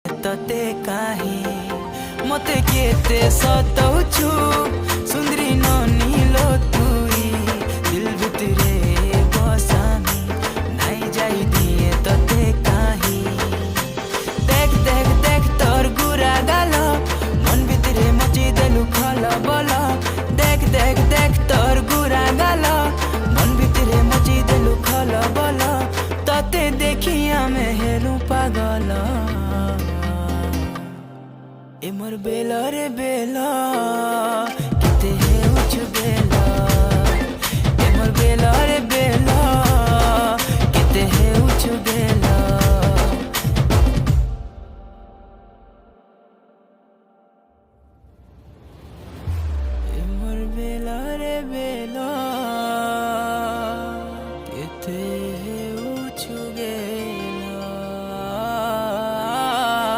तते काहे मते केते सताउछु सुंदरी ननिलो तुई दिल भितरे बसामी नाइ जाई दिए तते काहे देख देख देख तोर गुरा गाल मन भितरे मची देलु खल बल देख देख देख तोर गुरा गाल मन भितरे मची देलु खल बल तते देखी आमे हेलु पागल ए मोर बेला रे बेला किते है उच बेला ए मोर बेला रे बेला